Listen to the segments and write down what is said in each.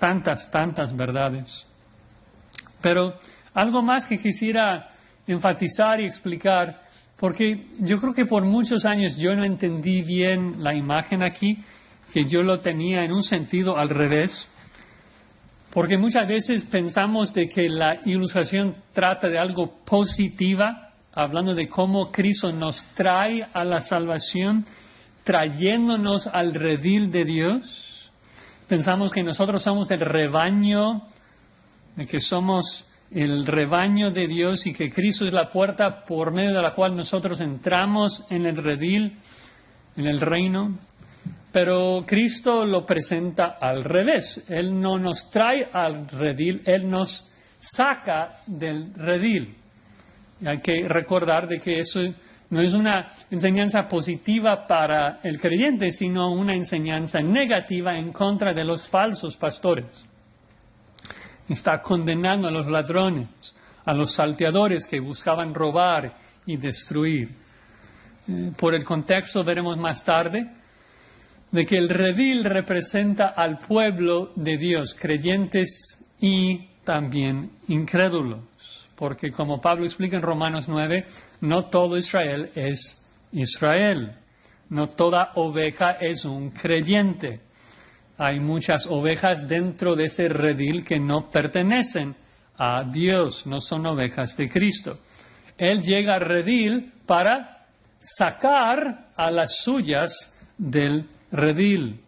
tantas verdades. Pero algo más que quisiera enfatizar y explicar, porque yo creo que por muchos años yo no entendí bien la imagen aquí, que yo lo tenía en un sentido al revés, porque muchas veces pensamos de que la ilustración trata de algo positiva, hablando de cómo Cristo nos trae a la salvación, trayéndonos al redil de Dios. Pensamos que nosotros somos el rebaño, de que somos el rebaño de Dios y que Cristo es la puerta por medio de la cual nosotros entramos en el redil, en el reino. Pero Cristo lo presenta al revés. Él no nos trae al redil, Él nos saca del redil. Y hay que recordar de que eso no es una enseñanza positiva para el creyente, sino una enseñanza negativa en contra de los falsos pastores. Está condenando a los ladrones, a los salteadores que buscaban robar y destruir. Por el contexto veremos más tarde de que el redil representa al pueblo de Dios, creyentes y también incrédulos. Porque como Pablo explica en Romanos 9, no todo Israel es Israel. No toda oveja es un creyente. Hay muchas ovejas dentro de ese redil que no pertenecen a Dios, no son ovejas de Cristo. Él llega al redil para sacar a las suyas del redil.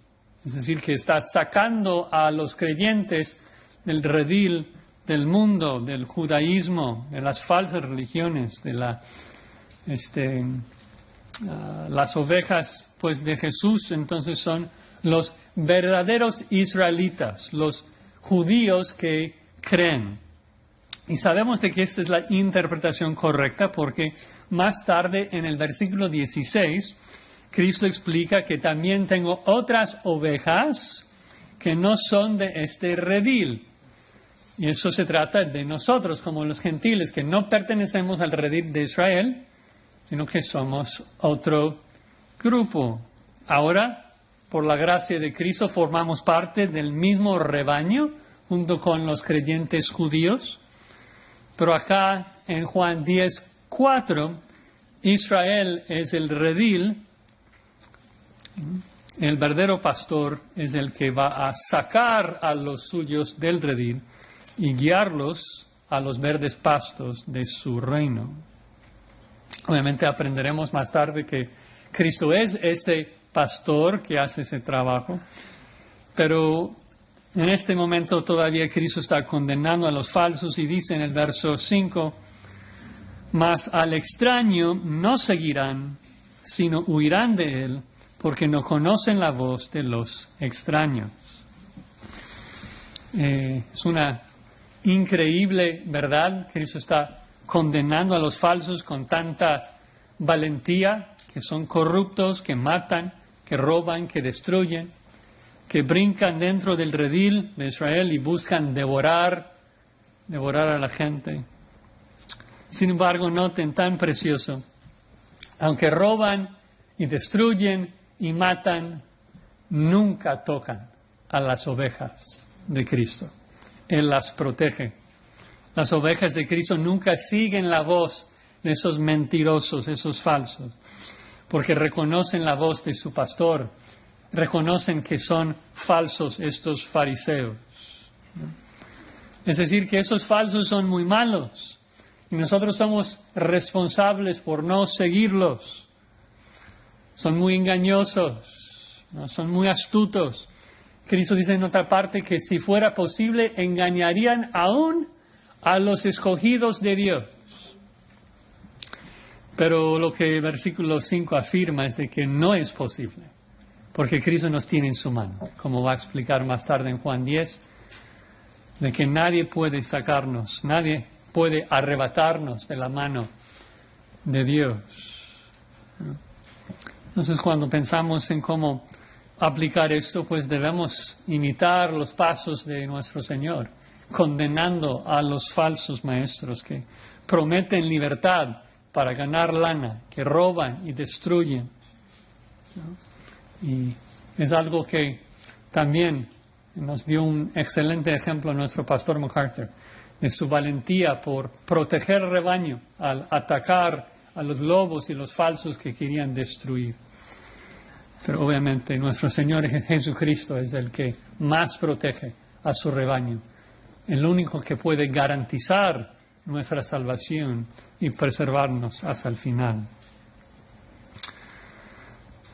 Es decir, que está sacando a los creyentes del redil del mundo, del judaísmo, de las falsas religiones, de las ovejas pues de Jesús. Entonces son los verdaderos israelitas, los judíos que creen. Y sabemos de que esta es la interpretación correcta porque más tarde en el versículo 16, Cristo explica que también tengo otras ovejas que no son de este redil. Y eso se trata de nosotros como los gentiles, que no pertenecemos al redil de Israel, sino que somos otro grupo. Ahora, por la gracia de Cristo, formamos parte del mismo rebaño junto con los creyentes judíos. Pero acá en Juan 10:4, Israel es el redil. El verdadero pastor es el que va a sacar a los suyos del redil y guiarlos a los verdes pastos de su reino. Obviamente aprenderemos más tarde que Cristo es ese pastor que hace ese trabajo, pero en este momento todavía Cristo está condenando a los falsos y dice en el verso 5, mas al extraño no seguirán, sino huirán de él, porque no conocen la voz de los extraños. Es una increíble verdad. Cristo está condenando a los falsos con tanta valentía, que son corruptos, que matan, que roban, que destruyen, que brincan dentro del redil de Israel y buscan devorar a la gente. Sin embargo, noten tan precioso, aunque roban y destruyen y matan, nunca tocan a las ovejas de Cristo. Él las protege. Las ovejas de Cristo nunca siguen la voz de esos mentirosos, esos falsos, porque reconocen la voz de su pastor, reconocen que son falsos estos fariseos. Es decir, que esos falsos son muy malos y nosotros somos responsables por no seguirlos. Son muy engañosos, ¿no? Son muy astutos. Cristo dice en otra parte que si fuera posible engañarían aún a los escogidos de Dios. Pero lo que el versículo 5 afirma es de que no es posible, porque Cristo nos tiene en su mano, como va a explicar más tarde en Juan 10, de que nadie puede sacarnos, nadie puede arrebatarnos de la mano de Dios. Entonces, cuando pensamos en cómo aplicar esto, pues debemos imitar los pasos de nuestro Señor, condenando a los falsos maestros que prometen libertad para ganar lana, que roban y destruyen, ¿no? Y es algo que también Nos dio un excelente ejemplo nuestro pastor MacArthur de su valentía por proteger el rebaño al atacar a los lobos y los falsos que querían destruir. Pero obviamente nuestro Señor Jesucristo es el que más protege a su rebaño, el único que puede garantizar nuestra salvación y preservarnos hasta el final.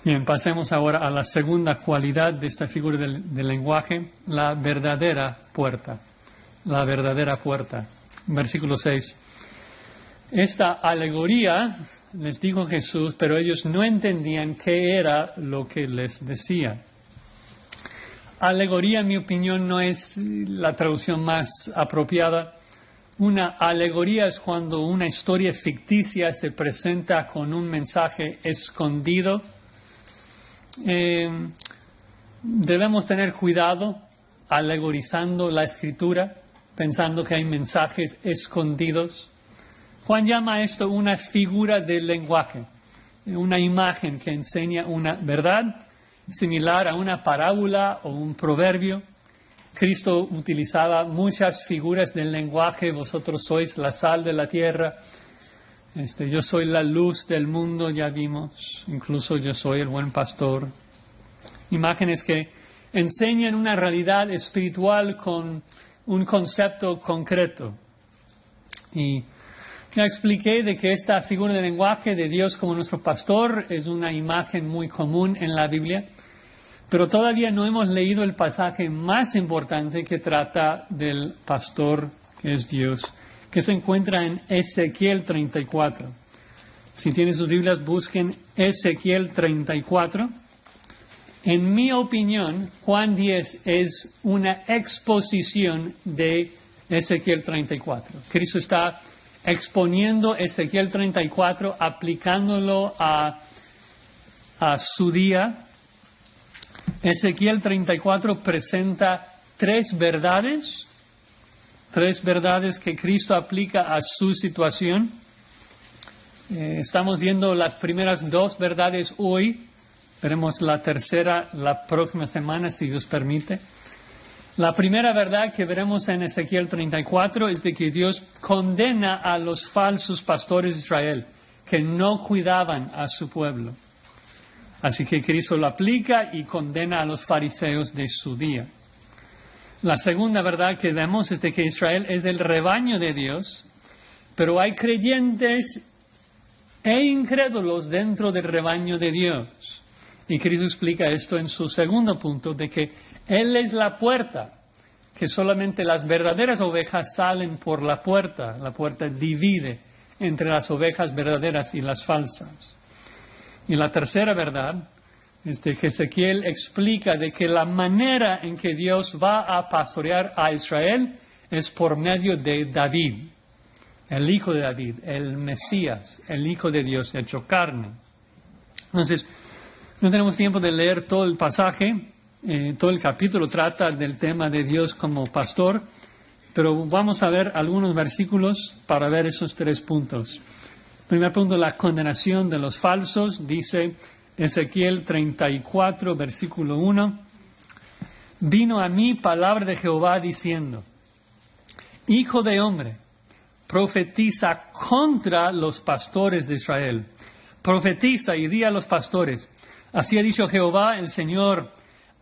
Bien, pasemos ahora a la segunda cualidad de esta figura del lenguaje, la verdadera puerta. La verdadera puerta. Versículo 6. Esta alegoría les dijo Jesús, pero ellos no entendían qué era lo que les decía. Alegoría, en mi opinión, no es la traducción más apropiada. Una alegoría es cuando una historia ficticia se presenta con un mensaje escondido. Debemos tener cuidado alegorizando la Escritura, pensando que hay mensajes escondidos. Juan llama a esto una figura del lenguaje, una imagen que enseña una verdad similar a una parábola o un proverbio. Cristo utilizaba muchas figuras del lenguaje. Vosotros sois la sal de la tierra. Yo soy la luz del mundo, ya vimos. Incluso yo soy el buen pastor. Imágenes que enseñan una realidad espiritual con un concepto concreto. Y ya expliqué de que esta figura de lenguaje de Dios como nuestro pastor es una imagen muy común en la Biblia, pero todavía no hemos leído el pasaje más importante que trata del pastor, que es Dios, que se encuentra en Ezequiel 34. Si tienen sus Biblias, busquen Ezequiel 34. En mi opinión, Juan 10 es una exposición de Ezequiel 34. Cristo está exponiendo Ezequiel 34, aplicándolo a su día. Ezequiel 34 presenta tres verdades que Cristo aplica a su situación. Estamos viendo las primeras dos verdades hoy. Veremos la tercera la próxima semana, si Dios permite. La primera verdad que veremos en Ezequiel 34 es de que Dios condena a los falsos pastores de Israel que no cuidaban a su pueblo. Así que Cristo lo aplica y condena a los fariseos de su día. La segunda verdad que vemos es de que Israel es el rebaño de Dios, pero hay creyentes e incrédulos dentro del rebaño de Dios. Y Cristo explica esto en su segundo punto, de que Él es la puerta, que solamente las verdaderas ovejas salen por la puerta divide entre las ovejas verdaderas y las falsas. Y la tercera verdad es de que Ezequiel explica de que la manera en que Dios va a pastorear a Israel es por medio de David, el hijo de David, el Mesías, el hijo de Dios hecho carne. Entonces, no tenemos tiempo de leer todo el pasaje, todo el capítulo trata del tema de Dios como pastor, pero vamos a ver algunos versículos para ver esos tres puntos. Primer punto, la condenación de los falsos. Dice Ezequiel 34, versículo 1. Vino a mí palabra de Jehová diciendo: Hijo de hombre, profetiza contra los pastores de Israel. Profetiza y di a los pastores: así ha dicho Jehová el Señor,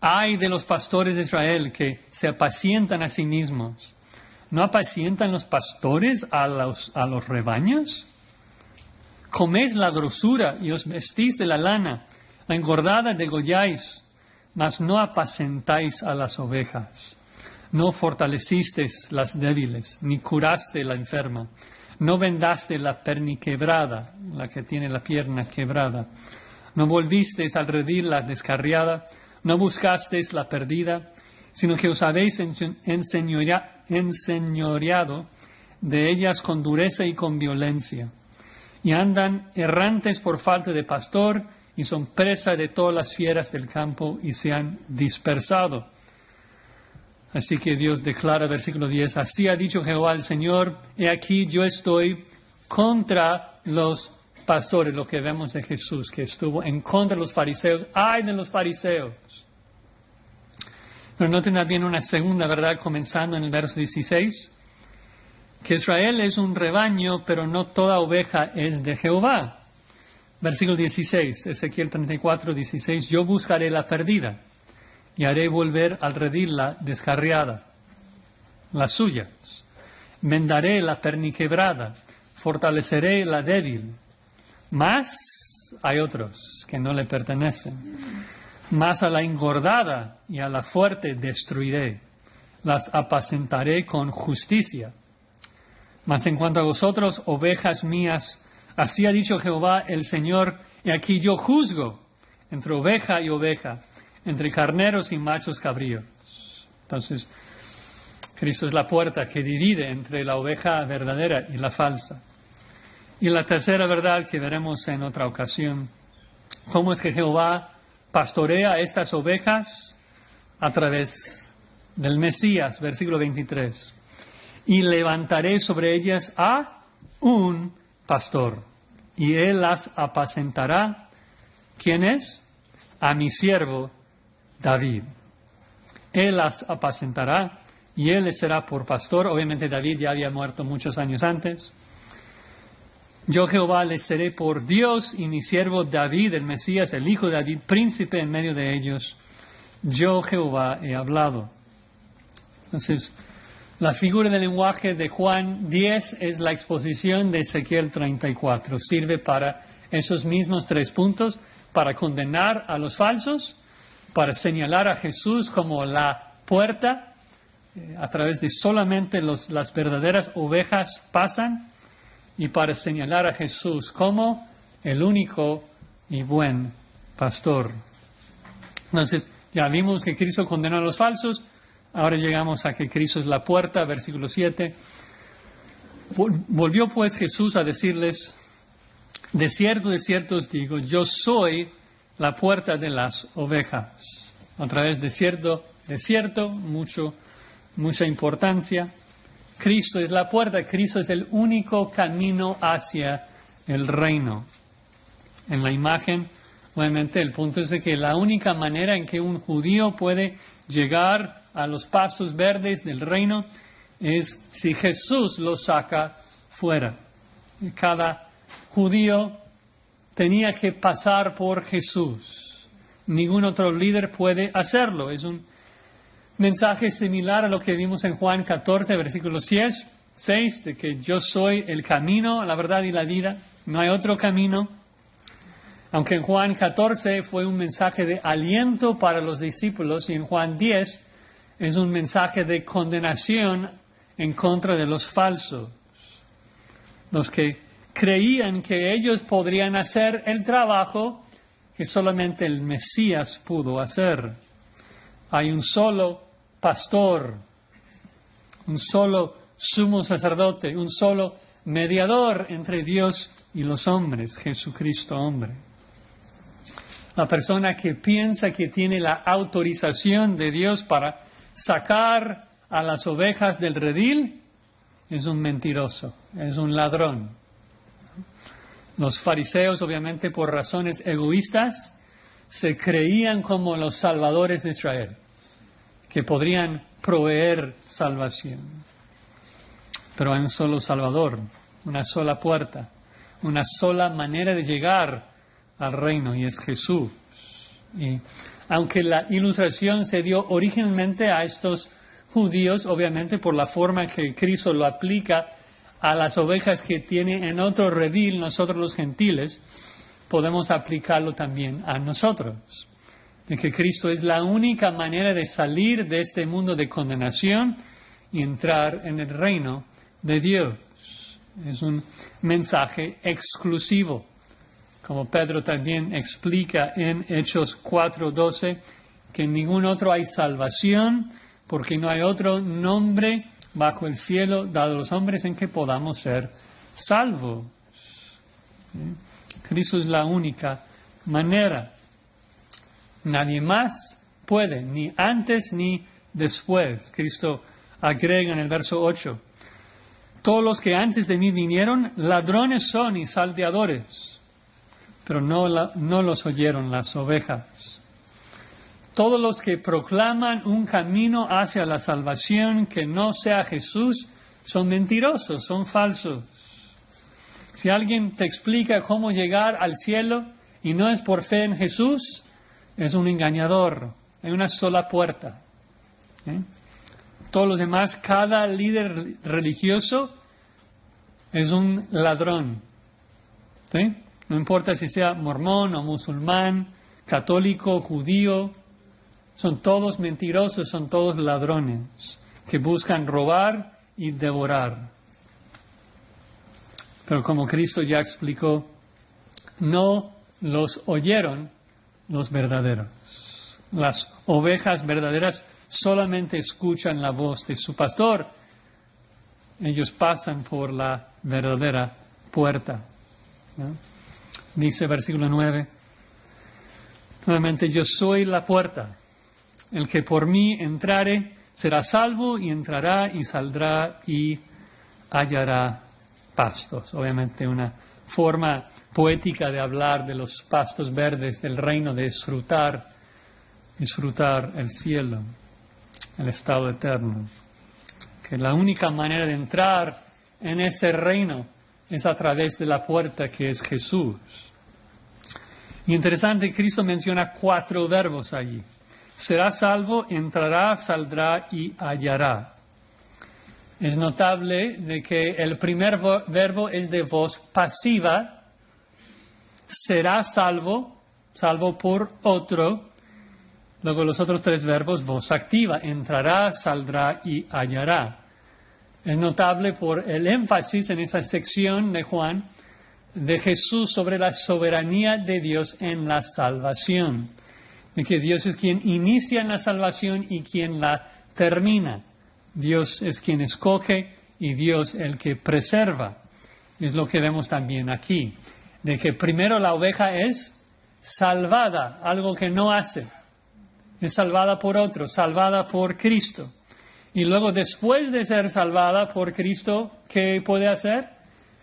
ay de los pastores de Israel que se apacientan a sí mismos. ¿No apacientan los pastores a los rebaños? Coméis la grosura y os vestís de la lana, la engordada degolláis, mas no apacentáis a las ovejas. No fortalecisteis las débiles, ni curaste la enferma. No vendaste la perniquebrada, la que tiene la pierna quebrada. No volvisteis al redil la descarriada, no buscasteis la perdida, sino que os habéis enseñoreado de ellas con dureza y con violencia. Y andan errantes por falta de pastor, y son presa de todas las fieras del campo, y se han dispersado. Así que Dios declara, versículo 10, así ha dicho Jehová el Señor, he aquí yo estoy contra los pastores, lo que vemos de Jesús, que estuvo en contra de los fariseos. ¡Ay de los fariseos! Pero noten también una segunda verdad comenzando en el verso 16, que Israel es un rebaño, pero no toda oveja es de Jehová. Versículo 16, Ezequiel 34, 16, yo buscaré la perdida y haré volver al redil la descarriada, las suyas. Vendaré la perniquebrada, fortaleceré la débil. Mas hay otros que no le pertenecen. Mas a la engordada y a la fuerte destruiré. Las apacentaré con justicia. Mas en cuanto a vosotros, ovejas mías, así ha dicho Jehová el Señor, y aquí yo juzgo entre oveja y oveja, entre carneros y machos cabríos. Entonces, Cristo es la puerta que divide entre la oveja verdadera y la falsa. Y la tercera verdad que veremos en otra ocasión, cómo es que Jehová pastorea a estas ovejas a través del Mesías, versículo 23. Y levantaré sobre ellas a un pastor, y él las apacentará. ¿Quién es? A mi siervo David. Él las apacentará y él les será por pastor. Obviamente David ya había muerto muchos años antes. Yo Jehová les seré por Dios y mi siervo David, el Mesías, el hijo de David, príncipe en medio de ellos. Yo Jehová he hablado. Entonces, la figura del lenguaje de Juan 10 es la exposición de Ezequiel 34. Sirve para esos mismos 3 puntos, para condenar a los falsos, para señalar a Jesús como la puerta, a través de solamente las verdaderas ovejas pasan, y para señalar a Jesús como el único y buen pastor. Entonces, ya vimos que Cristo condenó a los falsos. Ahora llegamos a que Cristo es la puerta, versículo 7. Volvió pues Jesús a decirles, de cierto os digo, yo soy la puerta de las ovejas. Otra vez, de cierto, mucha importancia. Cristo es la puerta, Cristo es el único camino hacia el reino. En la imagen, obviamente, el punto es de que la única manera en que un judío puede llegar a los pastos verdes del reino es si Jesús lo saca fuera. Cada judío tenía que pasar por Jesús. Ningún otro líder puede hacerlo. Es un mensaje similar a lo que vimos en Juan 14, versículo 6, de que yo soy el camino, la verdad y la vida. No hay otro camino. Aunque en Juan 14 fue un mensaje de aliento para los discípulos y en Juan 10 es un mensaje de condenación en contra de los falsos. Los que creían que ellos podrían hacer el trabajo que solamente el Mesías pudo hacer. Hay un solo pastor, un solo sumo sacerdote, un solo mediador entre Dios y los hombres, Jesucristo hombre. La persona que piensa que tiene la autorización de Dios para sacar a las ovejas del redil es un mentiroso, es un ladrón. Los fariseos, obviamente por razones egoístas, se creían como los salvadores de Israel, que podrían proveer salvación. Pero hay un solo Salvador, una sola puerta, una sola manera de llegar al reino, y es Jesús. Y aunque la ilustración se dio originalmente a estos judíos, obviamente por la forma que Cristo lo aplica a las ovejas que tiene en otro redil, nosotros los gentiles, podemos aplicarlo también a nosotros. De que Cristo es la única manera de salir de este mundo de condenación y entrar en el reino de Dios. Es un mensaje exclusivo, como Pedro también explica en Hechos 4:12, que en ningún otro hay salvación, porque no hay otro nombre bajo el cielo dado a los hombres en que podamos ser salvos. Cristo es la única manera. Nadie más puede, ni antes ni después. Cristo agrega en el verso 8, todos los que antes de mí vinieron, ladrones son y salteadores, pero no los oyeron las ovejas. Todos los que proclaman un camino hacia la salvación que no sea Jesús son mentirosos, son falsos. Si alguien te explica cómo llegar al cielo y no es por fe en Jesús, es un engañador. Hay una sola puerta. Todos los demás, cada líder religioso es un ladrón. ¿Sí? No importa si sea mormón o musulmán, católico, judío, son todos mentirosos, son todos ladrones que buscan robar y devorar. Pero como Cristo ya explicó, no los oyeron los verdaderos. Las ovejas verdaderas solamente escuchan la voz de su pastor. Ellos pasan por la verdadera puerta, ¿no? Dice versículo 9, nuevamente, yo soy la puerta. El que por mí entrare será salvo y entrará y saldrá y hallará pastos. Obviamente una forma poética de hablar de los pastos verdes del reino, de disfrutar el cielo, el estado eterno. Que la única manera de entrar en ese reino es a través de la puerta que es Jesús. Y interesante, Cristo menciona 4 verbos allí. Será salvo, entrará, saldrá y hallará. Es notable de que el primer verbo es de voz pasiva. Será salvo, salvo por otro. Luego los otros 3 verbos, voz activa. Entrará, saldrá y hallará. Es notable por el énfasis en esa sección de Juan de Jesús sobre la soberanía de Dios en la salvación. De que Dios es quien inicia en la salvación y quien la termina. Dios es quien escoge y Dios el que preserva. Es lo que vemos también aquí. De que primero la oveja es salvada, algo que no hace. Es salvada por otro, salvada por Cristo. Y luego, después de ser salvada por Cristo, ¿qué puede hacer?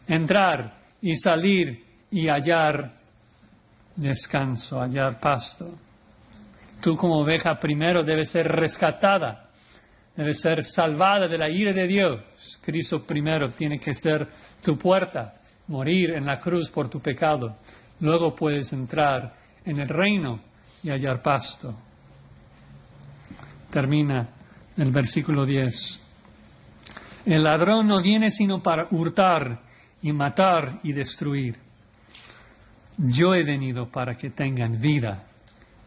Entrar y salir y hallar descanso, hallar pasto. Tú como oveja primero debes ser rescatada, debes ser salvada de la ira de Dios. Cristo primero tiene que ser tu puerta, morir en la cruz por tu pecado. Luego puedes entrar en el reino y hallar pasto. Termina el versículo 10. El ladrón no viene sino para hurtar y matar y destruir. Yo he venido para que tengan vida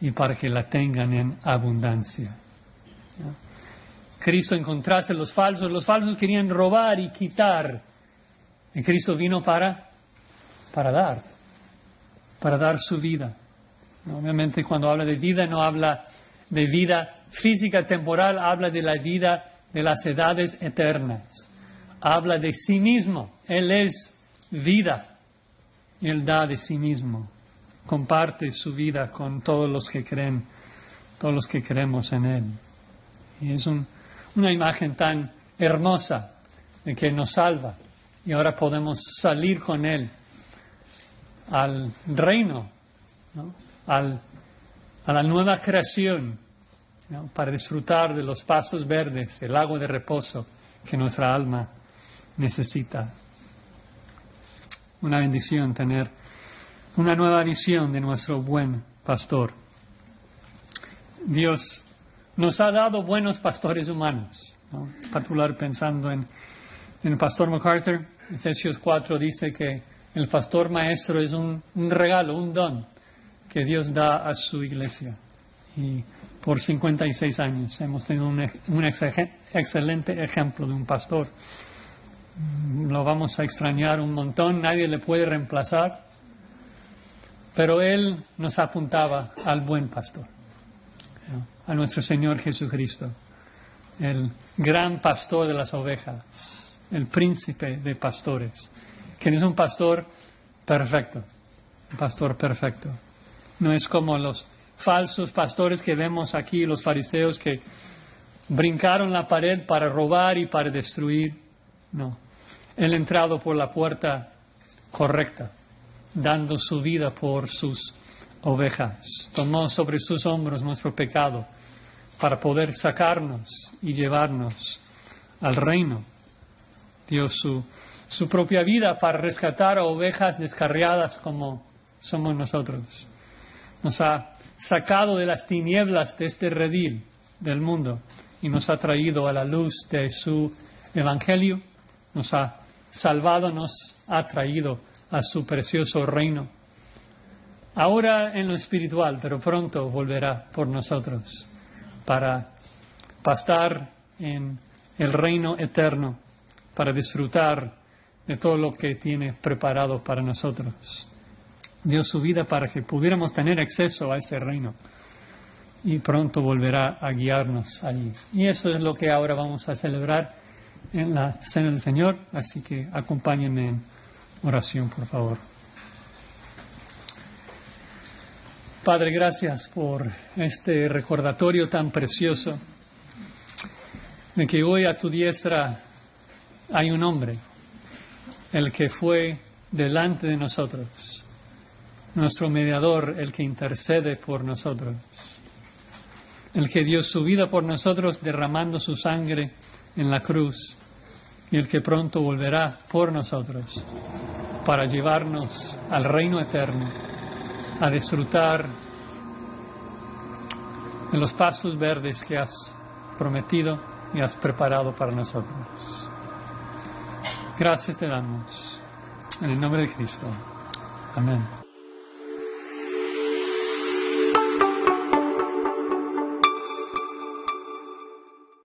y para que la tengan en abundancia. ¿No? Cristo, en contraste a los falsos querían robar y quitar. Y Cristo vino para dar su vida. Obviamente cuando habla de vida no habla de vida física, temporal, habla de la vida de las edades eternas. Habla de sí mismo. Él es vida. Él da de sí mismo. Comparte su vida con todos los que creen, todos los que creemos en Él. Y es una imagen tan hermosa de que nos salva. Y ahora podemos salir con Él al reino, ¿no? A la nueva creación, ¿no? Para disfrutar de los pastos verdes, el agua de reposo que nuestra alma necesita. Una bendición tener una nueva visión de nuestro buen pastor. Dios nos ha dado buenos pastores humanos, ¿no? En particular pensando en el pastor MacArthur. Efesios 4 dice que el pastor maestro es un regalo, un don que Dios da a su iglesia. Y por 56 años hemos tenido un excelente ejemplo de un pastor. Lo vamos a extrañar un montón, nadie le puede reemplazar, pero él nos apuntaba al buen pastor, ¿no? A nuestro Señor Jesucristo, el gran pastor de las ovejas, el príncipe de pastores, que es un pastor perfecto, un pastor perfecto. No es como los falsos pastores que vemos aquí, los fariseos que brincaron la pared para robar y para destruir. No, Él ha entrado por la puerta correcta, dando su vida por sus ovejas, tomó sobre sus hombros nuestro pecado para poder sacarnos y llevarnos al reino. Dio su propia vida para rescatar a ovejas descarriadas como somos nosotros. Nos ha sacado de las tinieblas de este redil del mundo y nos ha traído a la luz de su evangelio, nos ha salvado, nos ha traído a su precioso reino. Ahora en lo espiritual, pero pronto volverá por nosotros para pastar en el reino eterno, para disfrutar de todo lo que tiene preparado para nosotros. Dio su vida para que pudiéramos tener acceso a ese reino y pronto volverá a guiarnos allí. Y eso es lo que ahora vamos a celebrar en la Cena del Señor, así que acompáñenme en oración, por favor. Padre, gracias por este recordatorio tan precioso de que hoy a tu diestra hay un hombre, el que fue delante de nosotros, nuestro mediador, el que intercede por nosotros, el que dio su vida por nosotros derramando su sangre en la cruz y el que pronto volverá por nosotros para llevarnos al reino eterno, a disfrutar de los pastos verdes que has prometido y has preparado para nosotros. Gracias te damos en el nombre de Cristo. Amén.